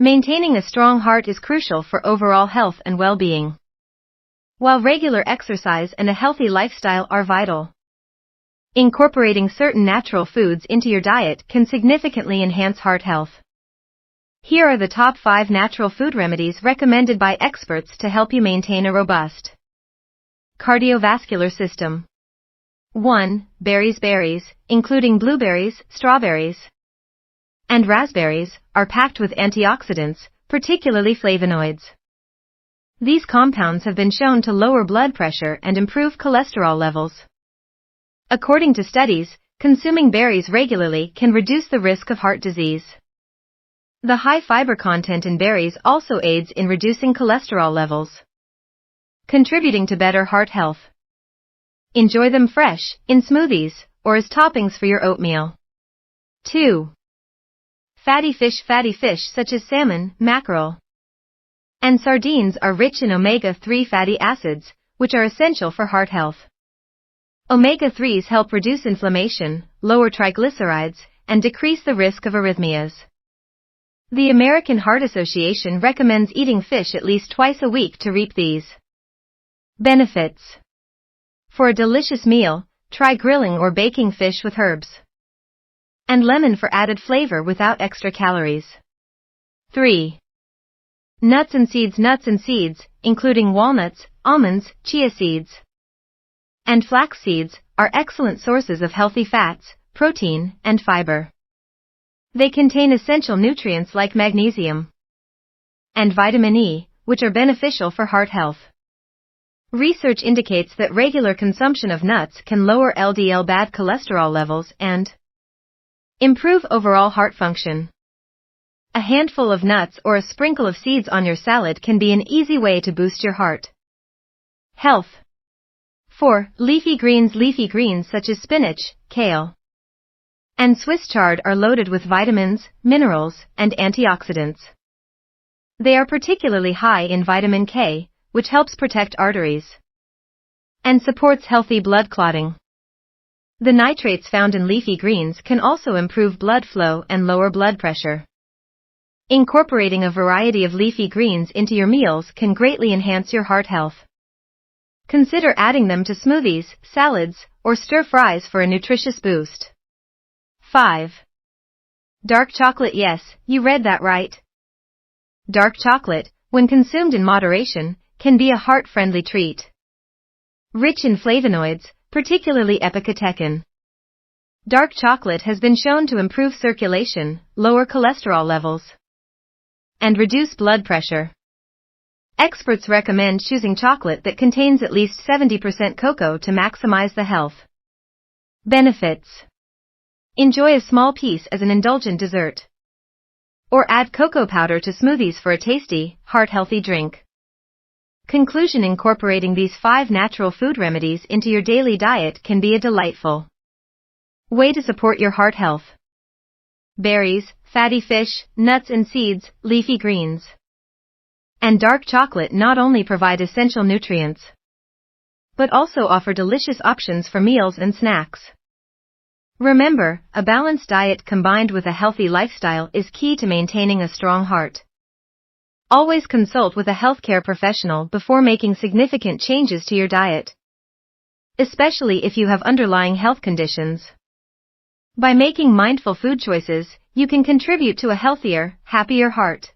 Maintaining a strong heart is crucial for overall health and well-being, while regular exercise and a healthy lifestyle are vital. Incorporating certain natural foods into your diet can significantly enhance heart health. Here are the top 5 natural food remedies recommended by experts to help you maintain a robust cardiovascular system. 1. Berries. Berries, including blueberries, strawberries, and raspberries, are packed with antioxidants, particularly flavonoids. These compounds have been shown to lower blood pressure and improve cholesterol levels. According to studies, consuming berries regularly can reduce the risk of heart disease. The high fiber content in berries also aids in reducing cholesterol levels, contributing to better heart health. Enjoy them fresh, in smoothies, or as toppings for your oatmeal. 2. Fatty fish. Fatty fish such as salmon, mackerel, and sardines are rich in omega-3 fatty acids, which are essential for heart health. Omega-3s help reduce inflammation, lower triglycerides, and decrease the risk of arrhythmias. The American Heart Association recommends eating fish at least twice a week to reap these benefits. For a delicious meal, try grilling or baking fish with herbs and lemon for added flavor without extra calories. 3. Nuts and seeds. Nuts and seeds, including walnuts, almonds, chia seeds, and flax seeds, are excellent sources of healthy fats, protein, and fiber. They contain essential nutrients like magnesium and vitamin E, which are beneficial for heart health. Research indicates that regular consumption of nuts can lower LDL bad cholesterol levels and improve overall heart function. A handful of nuts or a sprinkle of seeds on your salad can be an easy way to boost your heart health. 4. Leafy greens. Leafy greens such as spinach, kale, and Swiss chard are loaded with vitamins, minerals, and antioxidants. They are particularly high in vitamin K, which helps protect arteries and supports healthy blood clotting. The nitrates found in leafy greens can also improve blood flow and lower blood pressure. Incorporating a variety of leafy greens into your meals can greatly enhance your heart health. Consider adding them to smoothies, salads, or stir-fries for a nutritious boost. 5. Dark chocolate. Yes, you read that right. Dark chocolate, when consumed in moderation, can be a heart-friendly treat. Rich in flavonoids, particularly epicatechin, dark chocolate has been shown to improve circulation, lower cholesterol levels, and reduce blood pressure. Experts recommend choosing chocolate that contains at least 70% cocoa to maximize the health benefits. Enjoy a small piece as an indulgent dessert, or add cocoa powder to smoothies for a tasty, heart-healthy drink. Conclusion: incorporating these 5 natural food remedies into your daily diet can be a delightful way to support your heart health. Berries, fatty fish, nuts and seeds, leafy greens, and dark chocolate not only provide essential nutrients, but also offer delicious options for meals and snacks. Remember, a balanced diet combined with a healthy lifestyle is key to maintaining a strong heart. Always consult with a healthcare professional before making significant changes to your diet, especially if you have underlying health conditions. By making mindful food choices, you can contribute to a healthier, happier heart.